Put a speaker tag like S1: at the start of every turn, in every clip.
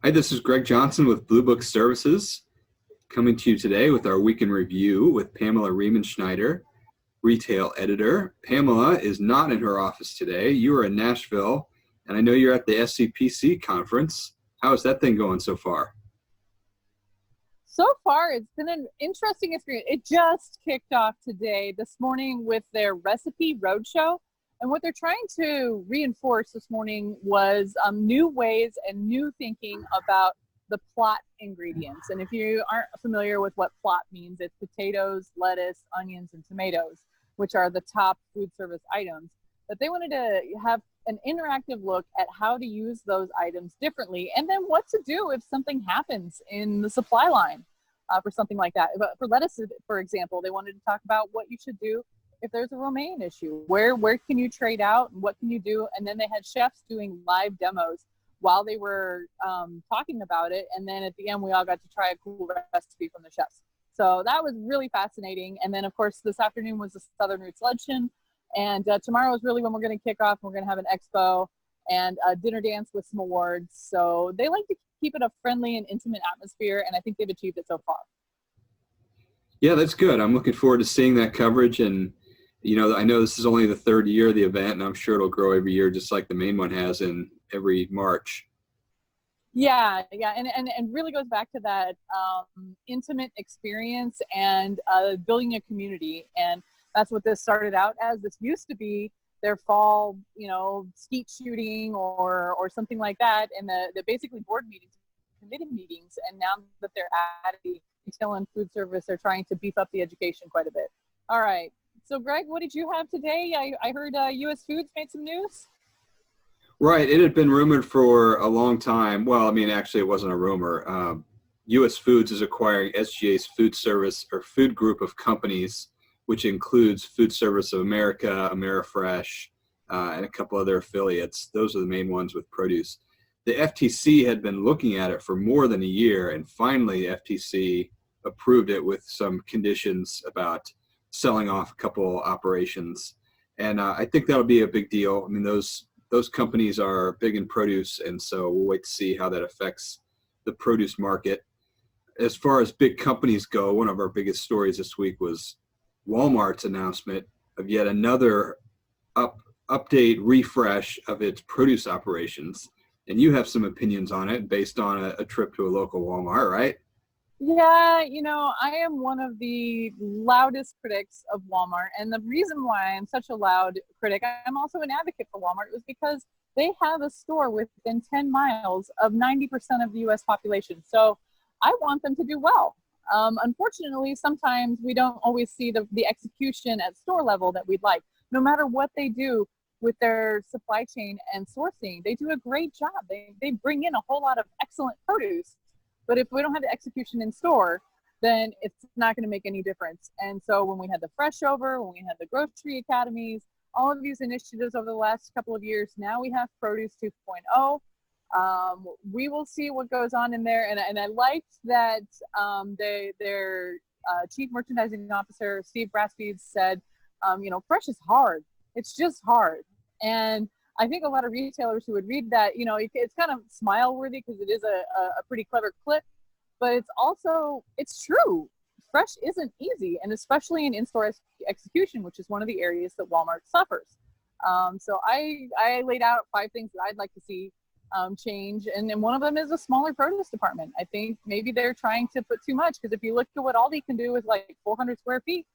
S1: Hi, this is Greg Johnson with Blue Book Services, coming to you today with our week in review with Pamela Riemenschneider, retail editor. Pamela is not in her office today. You are in Nashville, and I know you're at the SCPC conference. How is that thing going so far?
S2: So far, it's been an interesting experience. It just kicked off today, this morning, with their Recipe Roadshow. And what they're trying to reinforce this morning was new ways and new thinking about the plot ingredients. And if you aren't familiar with what plot means, it's potatoes, lettuce, onions, and tomatoes, which are the top food service items. But they wanted to have an interactive look at how to use those items differently, and then what to do if something happens in the supply line for something like that. But for lettuce, for example, they wanted to talk about what you should do if there's a romaine issue. Where can you trade out, and what can you do? And then they had chefs doing live demos while they were talking about it. And then at the end, we all got to try a cool recipe from the chefs. So that was really fascinating. And then, of course, this afternoon was the Southern Roots Luncheon. And tomorrow is really when we're going to kick off. We're going to have an expo and a dinner dance with some awards. So they like to keep it a friendly and intimate atmosphere, and I think they've achieved it so far.
S1: Yeah, that's good. I'm looking forward to seeing that coverage. And, you know, I know this is only the third year of the event, and I'm sure it'll grow every year just like the main one has in every March.
S2: Yeah, and really goes back to that intimate experience and building a community. And that's what this started out as. This used to be their fall, skeet shooting or something like that, and the basically board meetings, committee meetings. And now that they're adding retail and food service, they're trying to beef up the education quite a bit. All right. So, Greg, what did you have today? I heard U.S. Foods made some news.
S1: Right. It had been rumored for a long time. Well, I mean, actually, it wasn't a rumor. U.S. Foods is acquiring SGA's food service or food group of companies, which includes Food Service of America, AmeriFresh, and a couple other affiliates. Those are the main ones with produce. The FTC had been looking at it for more than a year, and finally the FTC approved it with some conditions about selling off a couple operations. And I think that'll be a big deal. I mean, those companies are big in produce, and so we'll wait to see how that affects the produce market. As far as big companies go, one of our biggest stories this week was Walmart's announcement of yet another update refresh of its produce operations. And you have some opinions on it based on a trip to a local Walmart, right?
S2: Yeah, I am one of the loudest critics of Walmart. And the reason why I'm such a loud critic, I'm also an advocate for Walmart, was because they have a store within 10 miles of 90% of the U.S. population. So I want them to do well. Unfortunately, sometimes we don't always see the execution at store level that we'd like. No matter what they do with their supply chain and sourcing, they do a great job. They bring in a whole lot of excellent produce. But if we don't have the execution in store, then it's not going to make any difference. And so when we had the Fresh Over, when we had the Grocery Academies, all of these initiatives over the last couple of years, now we have Produce 2.0. We will see what goes on in there. And I liked that their Chief Merchandising Officer, Steve Brassfield, said, fresh is hard. It's just hard. And I think a lot of retailers who would read that, it's kind of smile worthy because it is a pretty clever clip, but it's true. Fresh isn't easy, and especially in-store execution, which is one of the areas that Walmart suffers. So I laid out 5 things that I'd like to see change, and one of them is a smaller produce department. I think maybe they're trying to put too much, because if you look at what Aldi can do with like 400 square feet,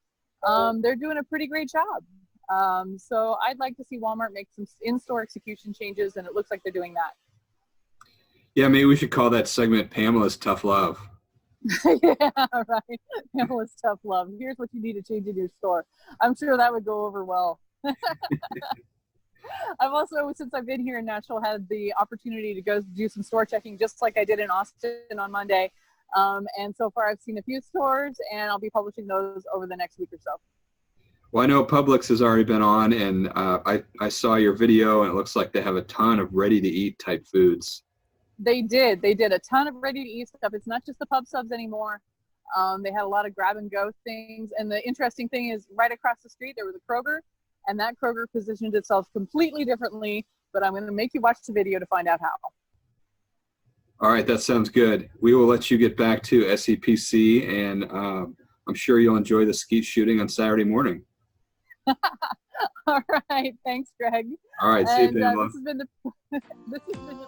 S2: they're doing a pretty great job. So I'd like to see Walmart make some in-store execution changes, and it looks like they're doing that.
S1: Yeah, maybe we should call that segment Pamela's Tough Love.
S2: Yeah, right. Pamela's Tough Love. Here's what you need to change in your store. I'm sure that would go over well. I've also, since I've been here in Nashville, had the opportunity to go do some store checking, just like I did in Austin on Monday. And so far I've seen a few stores, and I'll be publishing those over the next week or so.
S1: Well, I know Publix has already been on, and I saw your video, and it looks like they have a ton of ready-to-eat type foods.
S2: They did a ton of ready-to-eat stuff. It's not just the pub subs anymore. They had a lot of grab-and-go things, and the interesting thing is right across the street there was a Kroger, and that Kroger positioned itself completely differently, but I'm going to make you watch the video to find out how.
S1: All right, that sounds good. We will let you get back to SEPC, and I'm sure you'll enjoy the skeet shooting on Saturday morning.
S2: All right. Thanks, Greg.
S1: All right, see you,
S2: And
S1: Pamela.
S2: this has been the this has been the